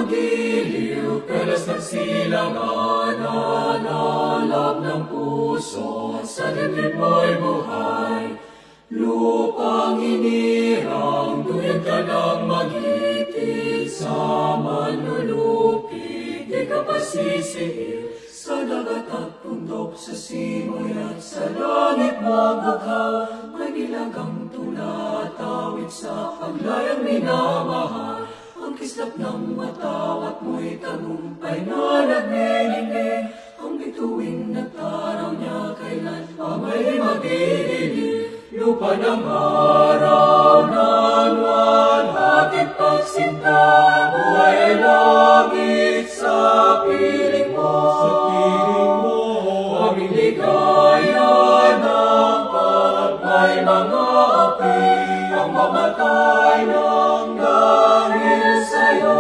magiliw, pelas nagsilangan, nanalab ng puso, sa dibdib mo'y buhay. Lupang hinirang, duyan ka ng mag-itig, sa manlulupig, di ka pasisiil. Sa dagat at bundok, sa simoy at sa langit mo bughaw, may nilagang tula, tawid sa paglayang minamahal. Ang kislap ng mata at mo'y tagumpay na nagnilingning, ang bituin na taraw niya kailan pa may magdidilig. Lupa ng araw na luwalhating pagsinta, buhay ay langit sa piling mo. Sa piling mo, aming ligaya ng pagmay mga api, ang mamatay ng dahil sa'yo.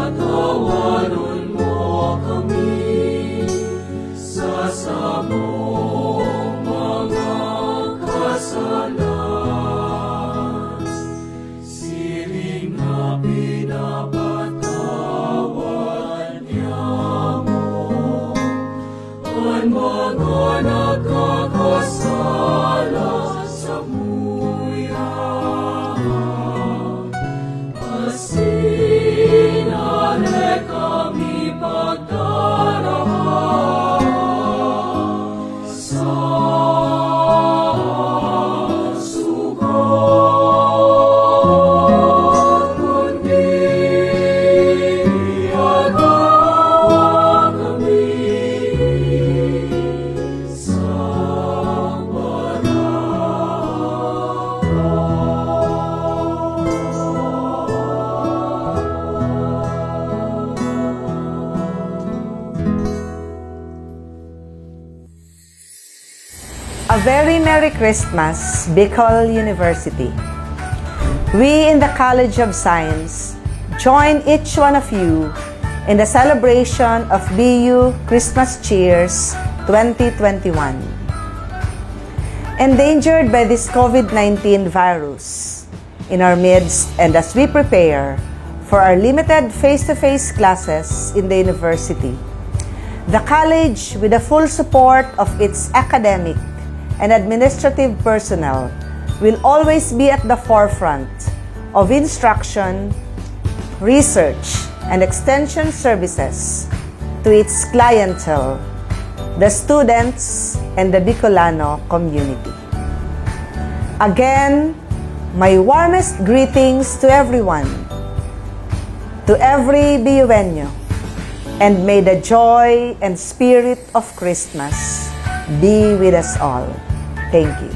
Patawarin mo kami sa samong mga kasalan. Siring na pinapatawad niya mo ang mga nagkakasala sa muya. Sinare kami pagdaraan sa sugat, kundi agawa kami sa A very Merry Christmas, Bicol University. We in the College of Science join each one of you in the celebration of BU Christmas Cheers 2021. Endangered by this COVID-19 virus in our midst, and as we prepare for our limited face-to-face classes in the university, the college, with the full support of its academic and administrative personnel, will always be at the forefront of instruction, research, and extension services to its clientele, the students, and the Bicolano community. Again, my warmest greetings to everyone, to every BUenyo, and may the joy and spirit of Christmas be with us all. Thank you.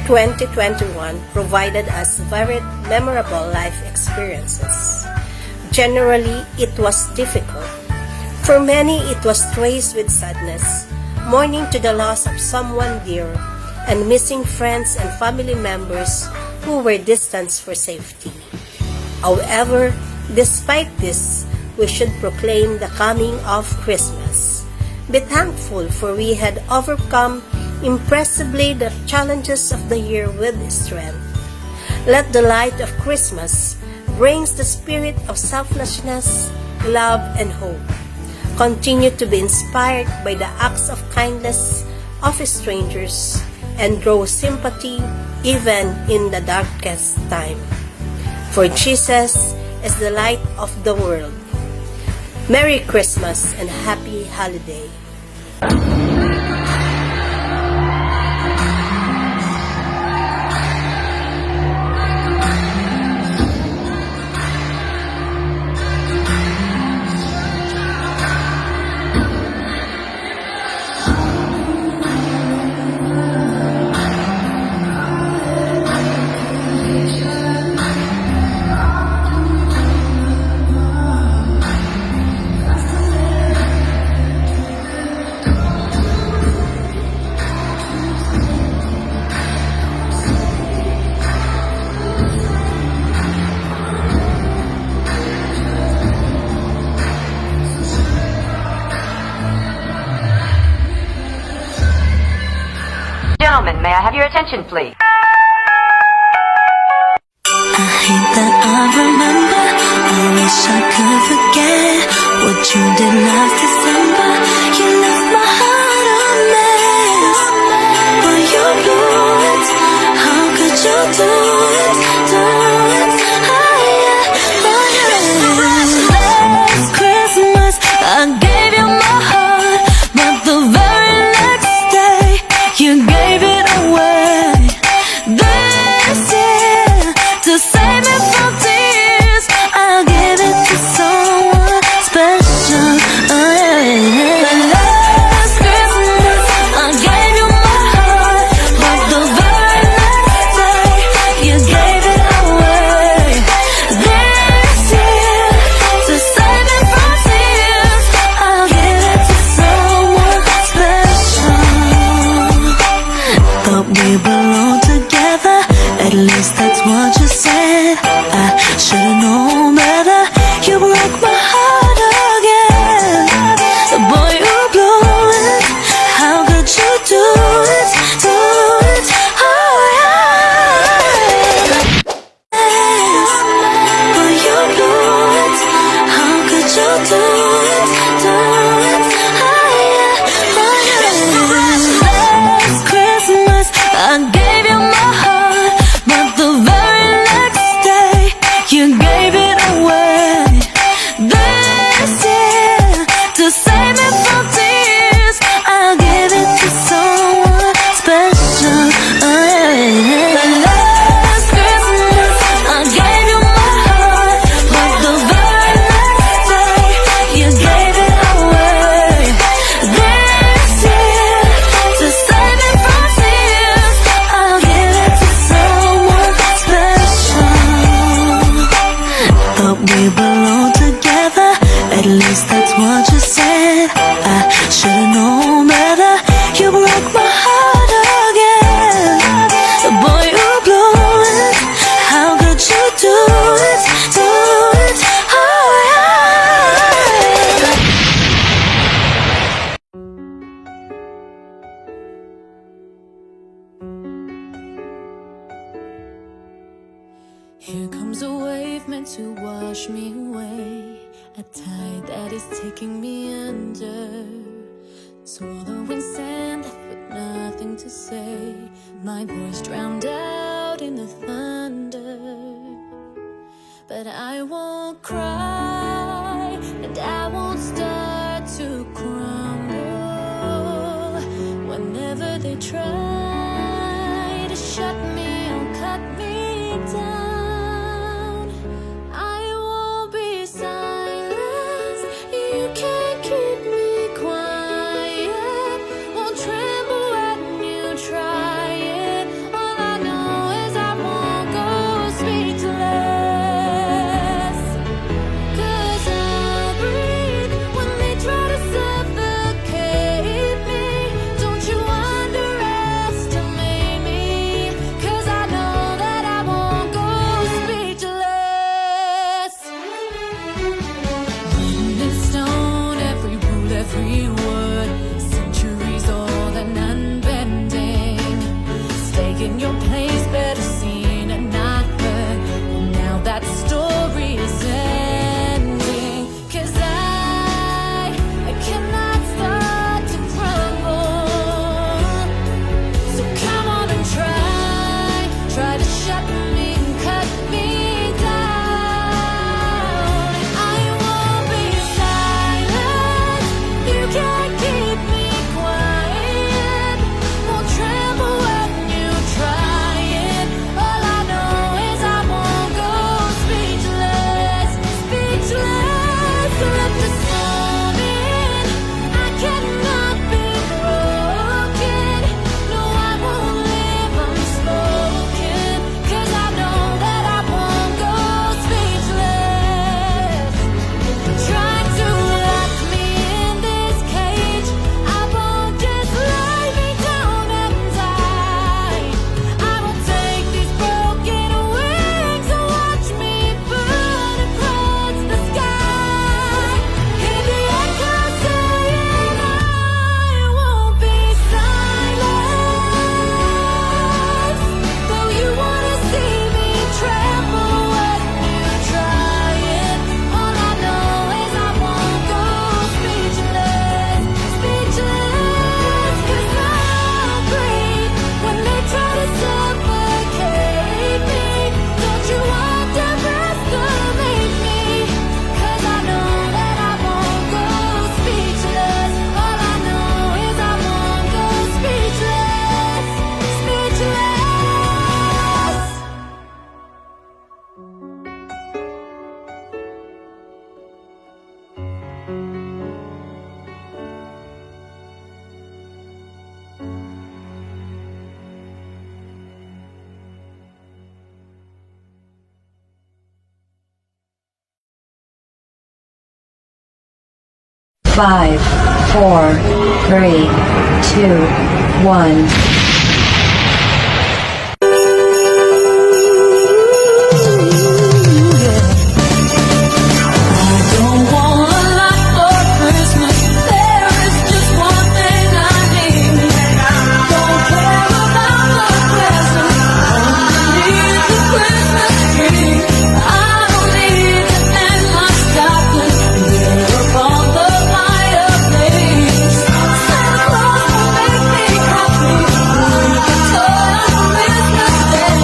2021 provided us very memorable life experiences. Generally, it was difficult. For many, it was traced with sadness, mourning to the loss of someone dear, and missing friends and family members who were distanced for safety. However, despite this, we should proclaim the coming of Christmas. Be thankful, for we had overcome impressively the challenges of the year with strength. Let the light of Christmas brings the spirit of selflessness, love, and hope. Continue to be inspired by the acts of kindness of strangers and draw sympathy even in the darkest time. For Jesus is the light of the world. Merry Christmas and Happy Holiday. Gentlemen, may I have your attention, please? I hate that I remember. I wish I could forget what you did last December. You left my heart a mess, but you blew it. How could you do it? Do it? Last Christmas, I gave you my heart, but the very next day, you gave it away. This year, to save me from tears, I'll give it to someone special. Last Christmas, I gave you my heart, but the very next day, you gave it away. This year, to save me from tears, I'll give it to someone special. Thought we belonged together, at least that's what you said. I should've known better. You broke my heart again. Boy, you blew it. How could you do it? Do it? Oh, yeah. Boy, you blew it. How could you do it? Do it? Oh, yeah. Oh, yeah. Last Christmas, I gave you my heart, but the very next day, you gave it away. This year, to save me from tears, I'll give it to someone special. Last Christmas, I gave you my heart, but the very next day, you gave it away. This year, to save me from tears, I'll give it to someone special. Thought we belonged together, at least that's what you said. I should've known better. You broke my heart again. Boy, you blew it. How could you do it? Do it? Oh, yeah. Here comes a wave meant to wash me away, a tide that is taking me under, swallowing sand left with nothing to say, my voice drowned out in the thunder. But I won't cry, and I won't start to crumble. Whenever they try to shut me or cut me down, I won't be silenced. You can't keep me quiet. Won't tremble when you try it. All I in your place, better seen and not heard. And now that story is ending. 'Cause I cannot start to crumble. So come on and try to shut me and cut me down. I won't be silent. You can't keep me quiet. Won't tremble when you try it. All I know is I won't go speechless, speechless. Let the sun in. I cannot be broken. No, I won't live unspoken. 'Cause I know that I won't go speechless. Try to lock me in this cage. I won't just lay me down and die. I will take these broken wings and watch me burn across the sky. Hear the echo saying I won't be silent. Though you wanna see me tremble when you try it. All I know is I won't go speechless, speechless. 'Cause I'll breathe when they try to suffocate me. Don't you underestimate me. 'Cause I know that I won't go speechless. All I know is I won't go speechless, speechless. Five, four, three, two, one. Don't want a lot for Christmas. There is just one thing I need. Don't care about the presents. Only need the Christmas tree. I don't need to hang my stocking there upon the fireplace. Santa Claus will make me happy with a toy on Christmas Day.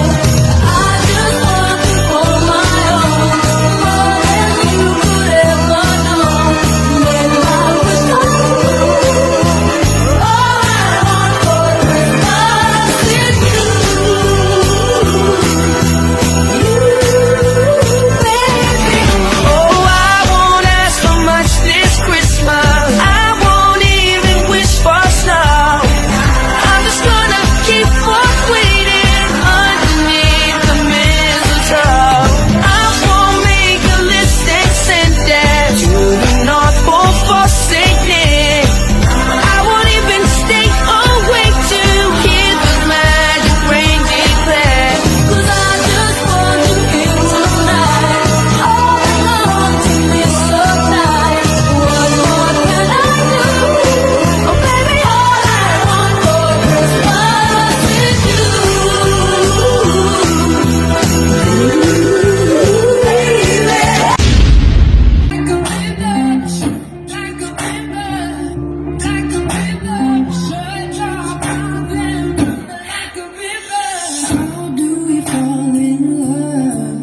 I just want to hold my own more than you could ever know. Baby, I wish I could. All I want for Christmas is you, baby. Oh, I won't ask for much this Christmas. I won't even wish for snow. I'm just gonna keep on waiting underneath the mistletoe. I won't make a list and send it to the North Pole for Saint Nick. I won't even stay awake to hear the magic rain declare. 'Cause I just want you here tonight. All alone to miss so tight. What more can I do? Oh baby, all I want for Christmas is you, baby. Like a river, like a river, like a river, shut your mouth and like a river. How do we fall in love?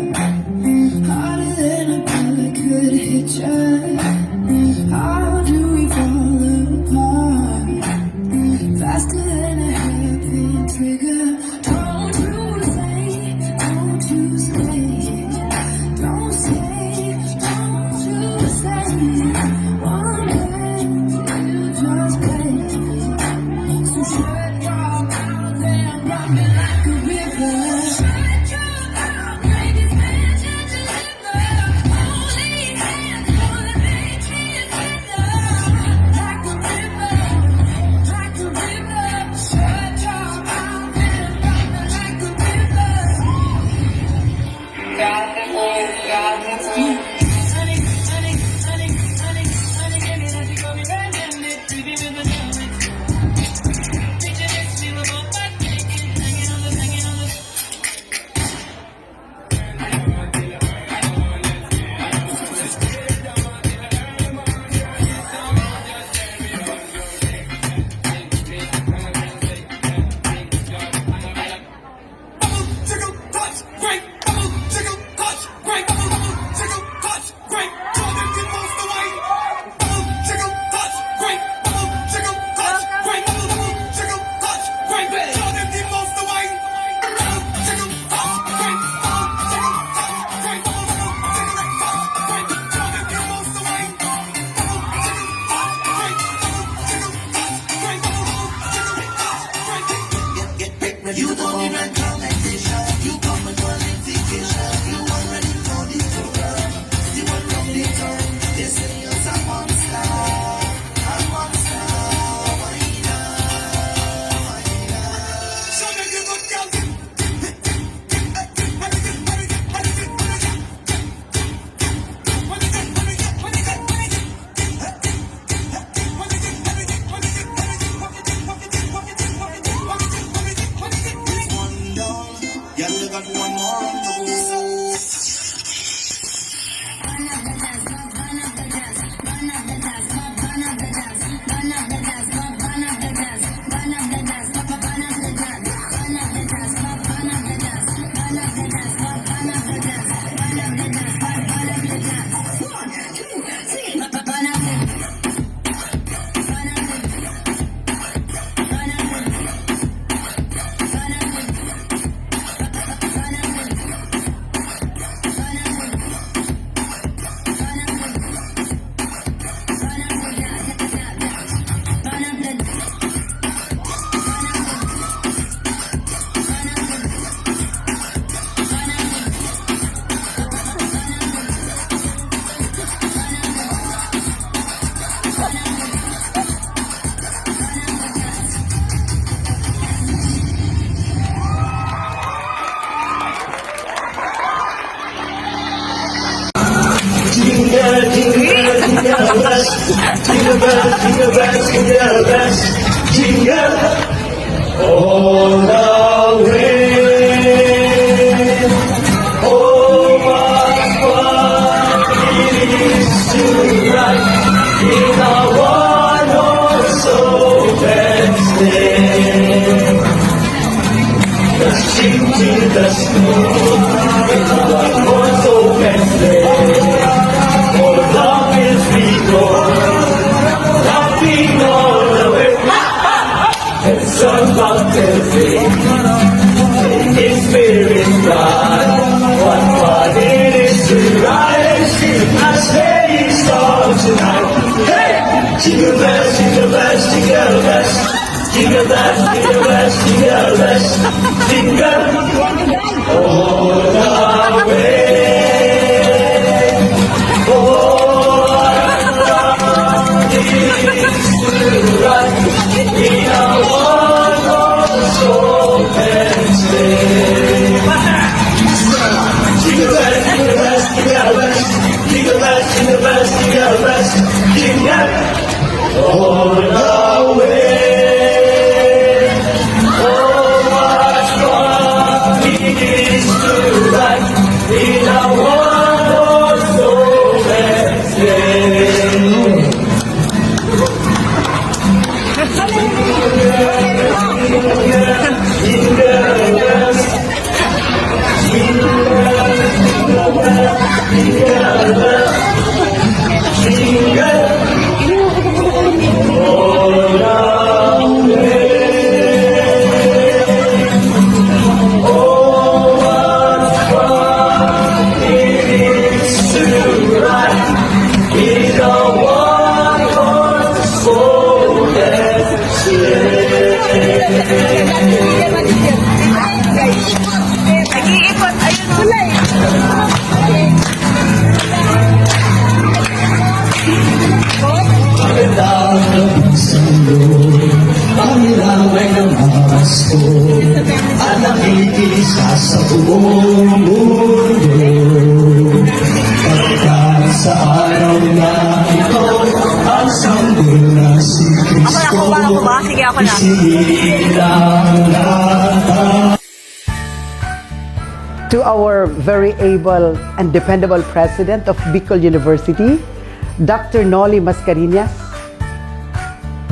Harder than a bullet could hit you. How do we fall apart? Faster than a hairpin trigger. Don't you say, don't you stay. Don't say, don't you say. One day you just play. So shut your mouth and rock me like a river. Shut your mouth, ladies, man, shut your river. Holy hands for the Patriots in the To our very able and dependable president of Bicol University, Dr. Noli Mascarenhas,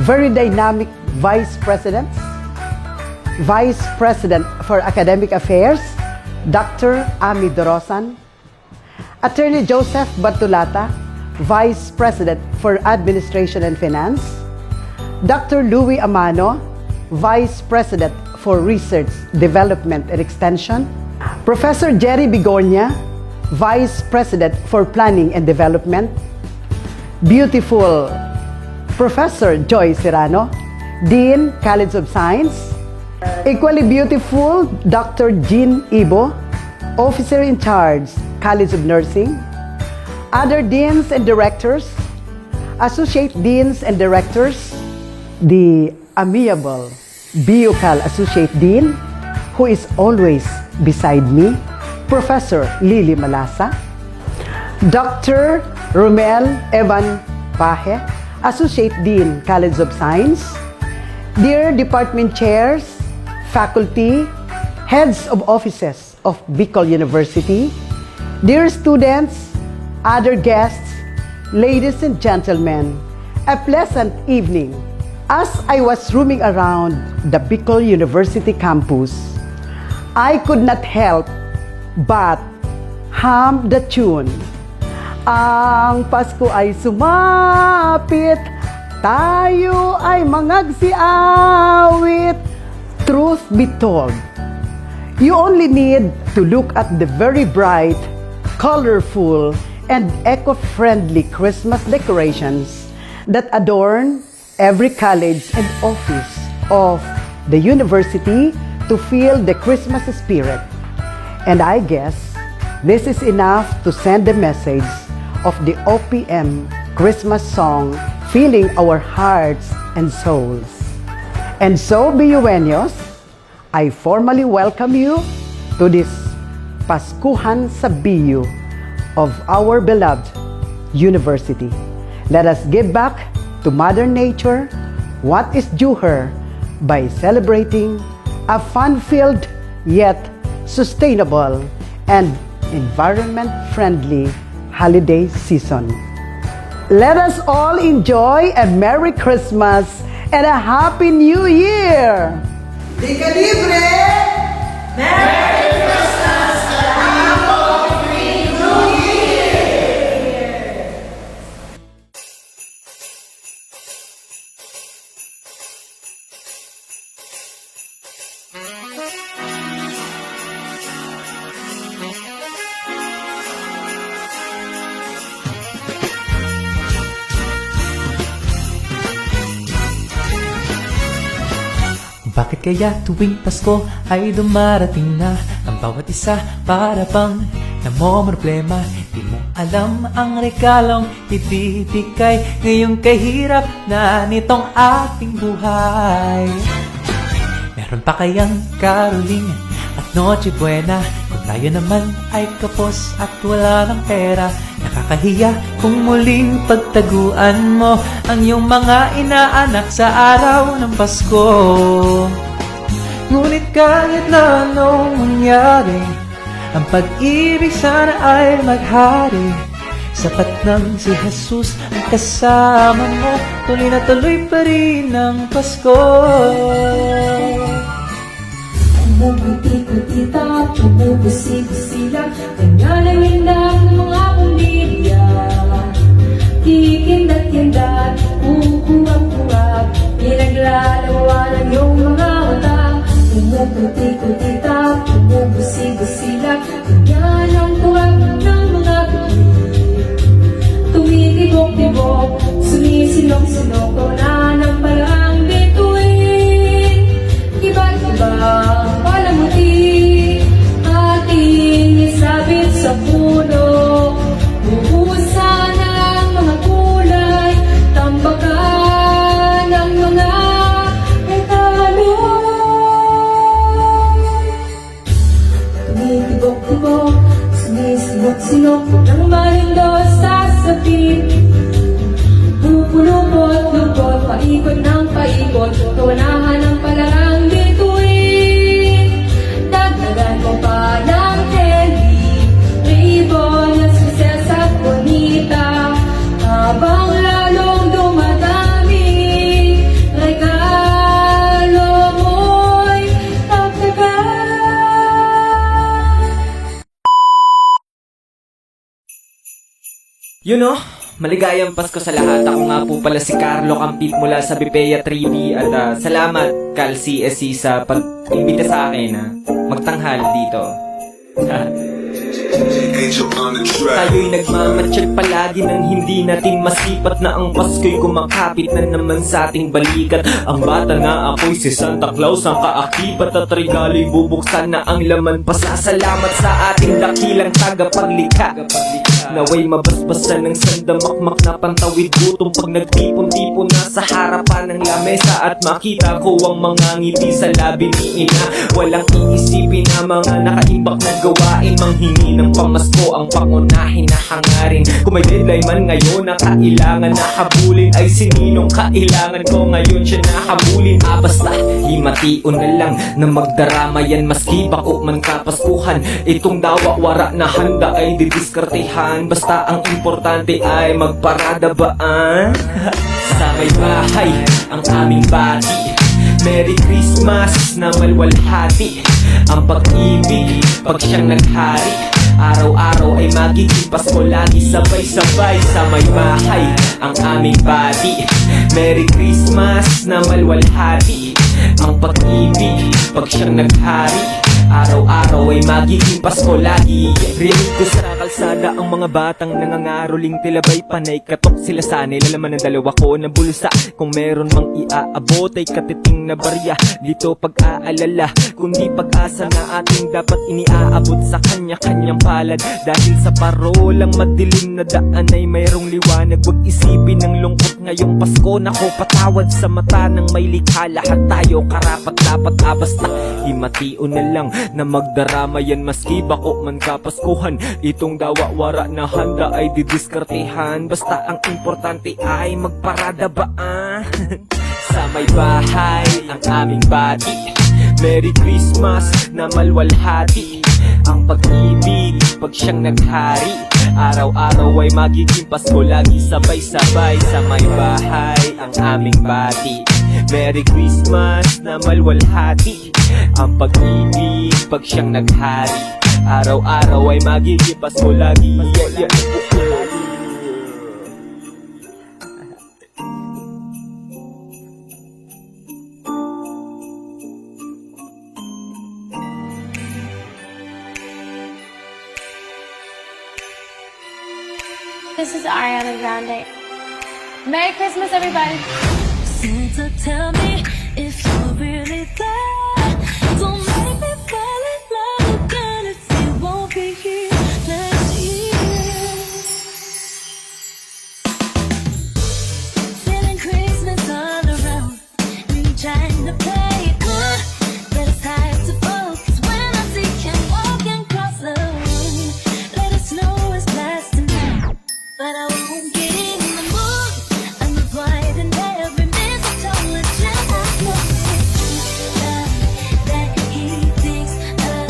very dynamic vice presidents, Vice President for Academic Affairs, Dr. Ami Dorosan, Attorney Joseph Bartolata, Vice President for Administration and Finance, Dr. Louis Amano, Vice President for Research, Development and Extension, Professor Jerry Bigornia, Vice President for Planning and Development, beautiful Professor Joy Serrano, Dean, College of Science, equally beautiful Dr. Jean Ibo, Officer in Charge, College of Nursing, other deans and directors, associate deans and directors, the amiable Biocal Associate Dean, who is always beside me, Professor Lily Malasa, Dr. Romel Evan Pahe, Associate Dean, College of Science, dear department chairs, faculty, heads of offices of Bicol University, dear students, other guests, ladies and gentlemen, a pleasant evening. As I was roaming around the Bicol University campus, I could not help but hum the tune. Ang Pasko ay sumapit, tayo ay mangagsiawit. Truth be told, you only need to look at the very bright, colorful, and eco-friendly Christmas decorations that adorn every college and office of the university to feel the Christmas spirit. And I guess this is enough to send the message of the OPM Christmas song filling our hearts and souls. And so, Biyueños, I formally welcome you to this Paskuhan sa Biyu of our beloved university. Let us give back to Mother Nature what is due her by celebrating a fun-filled yet sustainable and environment-friendly holiday season. Let us all enjoy a Merry Christmas and a Happy New Year! Di ka libre! Bakit kaya tuwing Pasko ay dumarating na ang bawat isa para bang namomroblema? Di mo alam ang regalong ibibigay ngayong kahirap na nitong ating buhay. Meron pa kayang karoling at Noche Buena kung tayo naman ay kapos at wala ng pera? Nakakahiya kung muling pagtaguan mo ang iyong mga inaanak sa araw ng Pasko. Ngunit kahit na anong mangyari, ang pag-ibig sana ay maghari. Sapat nang si Jesus ang kasama mo, tuloy na tuloy pa rin ang Pasko. Bumubuti-kutita, bumubusi-busila, kanya na hindag ng mga pamilya. Kikindat-kindat, kukurap-kurap, pinaglalawa ng iyong mga mata. Bumubuti-kutita, bumubusi-busila, kanya ng kurap ng mga pamilya. Tumitibok-tibok, sumisilong-silong, na ng parang bituin. Iba't-ibang palamuti, ating isabit sa puno. Buhusan ng mga kulay, tambakan ng mga regalo. Tumitibok-tibok, sumisilok-silok, ng malindos sasapit. Pupulupot-lupot, paikot ng paikot, kawanahan ng palarang bituin. Dagdagan mo pa ng candy, ribbon at success at bonita. Habang lalong dumadami, regalo mo'y dagdagan. You know, maligayang Pasko sa lahat. Ako nga po pala si Carlo Campit mula sa Bipea 3B at salamat Cal CSC sa pag-imbita sa akin magtanghal dito. Tayo'y nagmamatsyag palagi nang hindi natin masipat na ang Pasko'y kumakapit na naman sa ating balikat. Ang bata nga ako'y si Santa Claus ang kaakibat at regalo'y bubuksan na ang laman. Pasasalamat sa ating dakilang tagapaglikha. Naway mabasbasan ng sandamakmak na pantawid gutom pag nagtipon-tipon na sa harapan ng lamesa. At makita ko ang mga ngiti sa labi ni ina. Walang iisipin na mga nakaimbak na gawain. Manghingi ng pamasko ang pangunahin na hangarin. Kung may deadline man ngayon na kailangan na habulin, ay sininong kailangan ko ngayon siya nahabulin. Basta himation na lang na magdarama yan. Maski bako man kapaskuhan, itong dawa wara na handa ay didiskartehan. Basta ang importante ay magparada baan. Sa may bahay ang aming bati, Merry Christmas na malwalhati. Ang pag-ibig pag siyang naghari, araw-araw ay magiging Pasko lagi sabay-sabay. Sa may bahay ang aming bati, Merry Christmas na malwalhati. Ang pag-ibig pag siyang naghari, araw-araw ay magiging Pasko lagi. Rinig ko sa kalsada ang mga batang nangangaroling tilabay panay katok sila sanay. Lalaman ng dalawa ko na bulsa, kung meron mang iaabot ay katiting na barya. Dito pag-aalala, kundi pag-asa na ating dapat iniaabot sa kanya-kanyang palad. Dahil sa parolang madilim na daan ay mayroong liwanag. Huwag isipin ng lungkot ngayong Pasko. Nako, patawad sa mata ng may likha. Lahat tayo karapat dapat basta himation na lang na magdarama yan. Maski bako man kapaskuhan, itong dawa wara na handa ay didiskartehan. Basta ang importante ay magparada baan. Sa may bahay ang aming bati, Merry Christmas na malwalhati. Ang pag-ibig pag siyang naghari, araw-araw ay magiging Pasko lagi sabay-sabay. Sa may bahay ang aming bati, Merry Christmas na malwalhati. Ang pag-ibig pag siyang naghari, araw-araw ay magiging Pasko lagi. This is Ariana Grande. Merry Christmas, everybody. Santa, tell me if you're really there. Don't make me fall in love again if you won't be here next year. Feeling Christmas all around me, trying to play it good, but it's hard to focus when I see him walking across the room. Let us know it's lasting now, but I won't get in the mood. I'm avoiding every mistletoe and just that he thinks of.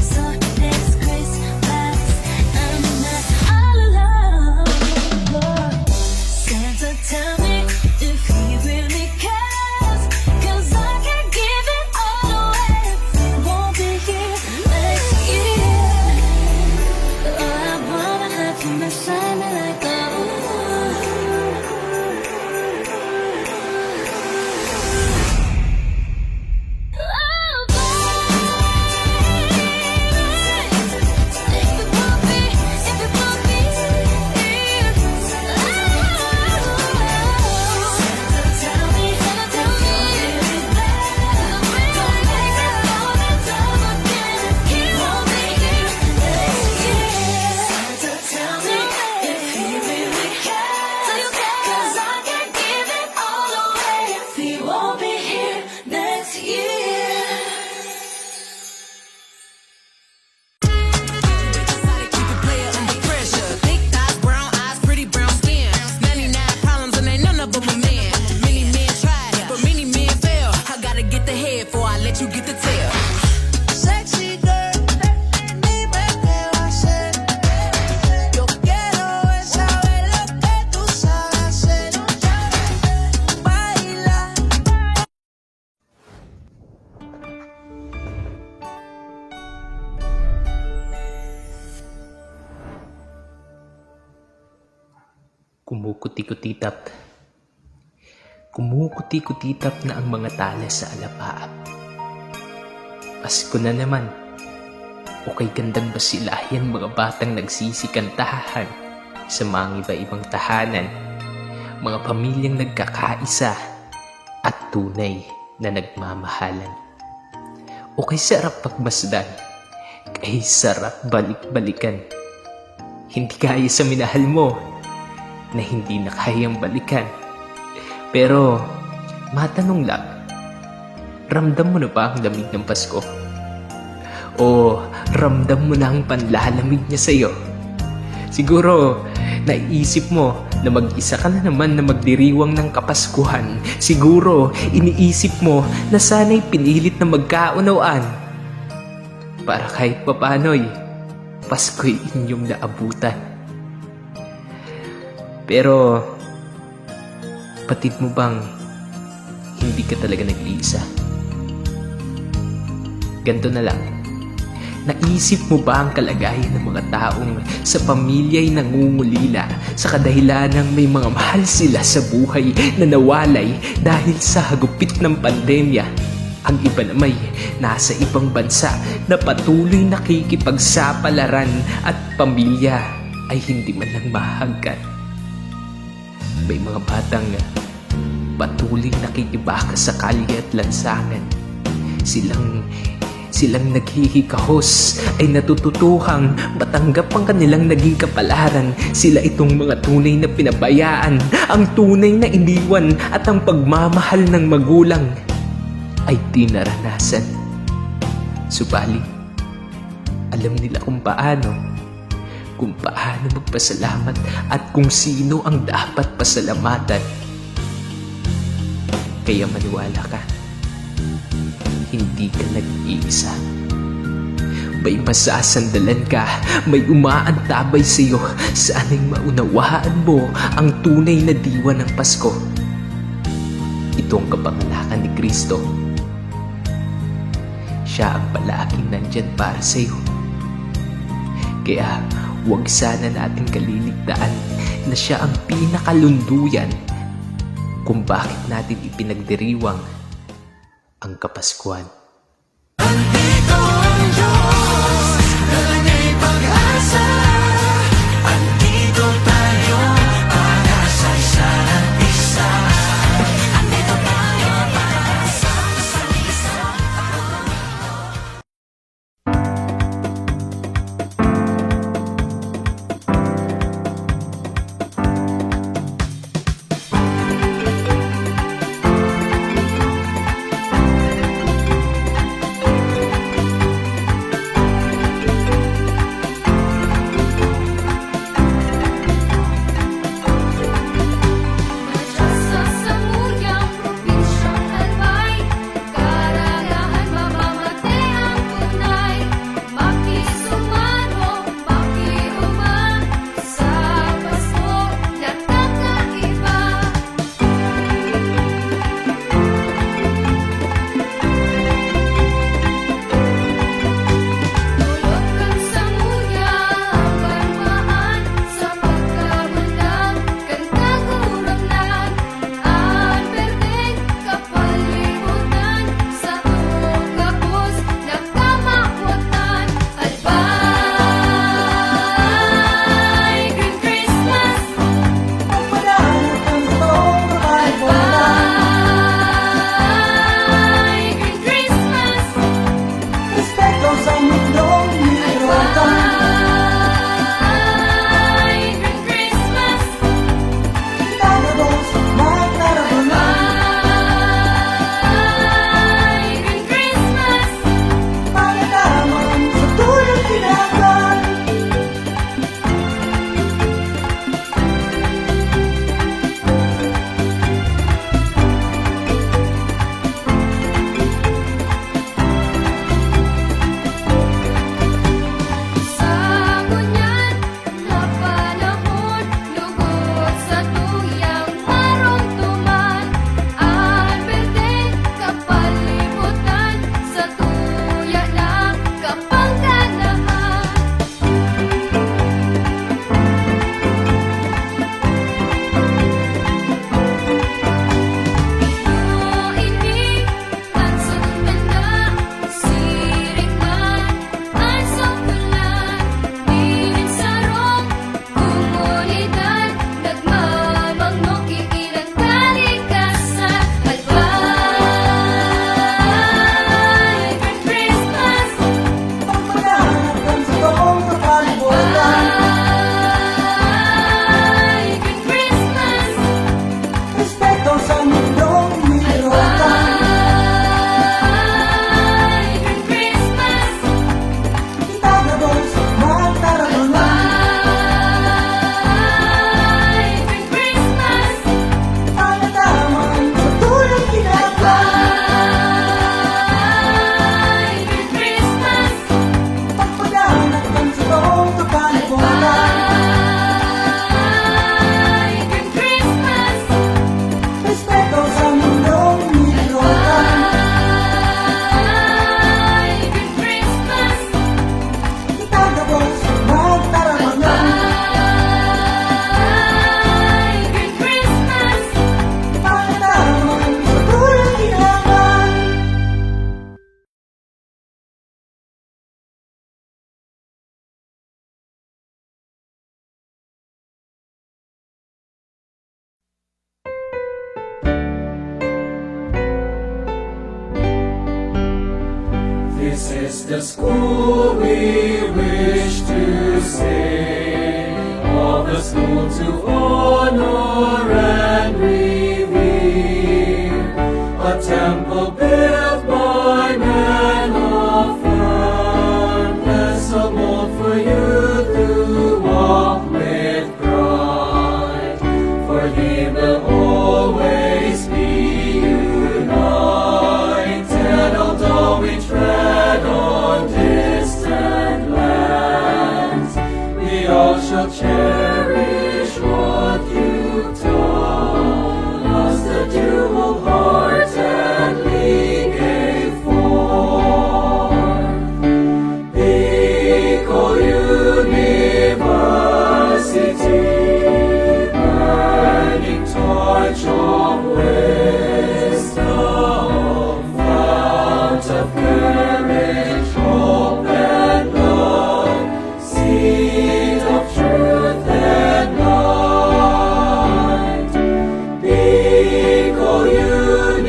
So next Christmas I'm not all alone. Lord, Santa, tell me if he really cares, 'cause I can't give it all away if he won't be here next year. Oh, I wanna have him beside me like a Kumukuti-kutitap. Kumukuti-kutitap na ang mga tala sa alapaap. Pasko na naman. O kay gandang basilayan mga batang nagsisikantahan sa mga iba-ibang tahanan. Mga pamilyang nagkakaisa at tunay na nagmamahalan. O kay sarap pagmasdan, kay sarap balik-balikan. hindi kaya sa minahal mo na hindi na kayang balikan. Pero, matanong lang, ramdam mo na ba ang lamig ng Pasko? O ramdam mo na ang panlalamig niya sa'yo? Siguro, naiisip mo na mag-isa ka na naman na magdiriwang ng Kapaskuhan. Siguro, iniisip mo na sana'y pinilit na magkaunawaan para kahit papano'y Pasko'y inyong naabutan. Pero, patid mo bang hindi ka talaga nag-iisa? Ganto na lang. Naisip mo ba ang kalagayan ng mga taong sa pamilya'y nangungulila sa kadahilan ng may mga mahal sila sa buhay na nawalay dahil sa hagupit ng pandemya? Ang iba namay nasa ibang bansa na patuloy nakikipagsapalaran at pamilya ay hindi man lang mahagkan. May mga batang patuloy nakikibaka sa kalye at lansangan. Silang naghihikahos ay natututuhang matanggap ang kanilang naging kapalaran. Sila itong mga tunay na pinabayaan, ang tunay na iniwan at ang pagmamahal ng magulang ay di naranasan. Subalit, alam nila kung paano magpasalamat at kung sino ang dapat pasalamatan. Kaya maniwala ka, hindi ka nag-iisa. May masasandalan ka, may umaantabay sa iyo. Sana'y maunawaan mo ang tunay na diwa ng Pasko. Ito ang kapanganakan ni Kristo. Siya ang palaging nandyan para sa iyo. Kaya huwag sana nating kaliligtaan na siya ang pinakalunduyan kung bakit natin ipinagdiriwang ang Kapaskuhan. Andito ang Diyos, nalagay pag-asa. Andito tayo para sa isa't isa. Andito tayo para sa isa't isa. is the school we wish to say, of the school to honor and revere, a temple built by men of firmness, a mold for you to walk with pride, for He will always be united, although we tread on distant lands. We all shall cherish what you taught us, that you wholeheartedly gave forth. Equal University, burning torch of wisdom, fount of courage, hope and love, seed of truth and light. Equal University,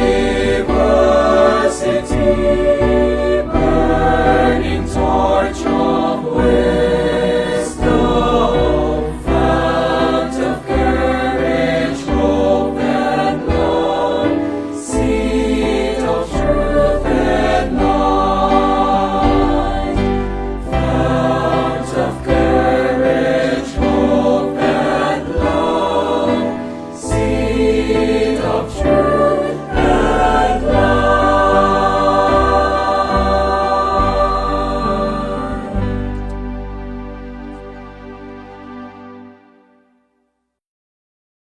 burning torch of wisdom, fount of courage, hope and love, seed of truth and light. Fount of courage, hope and love, seed of truth.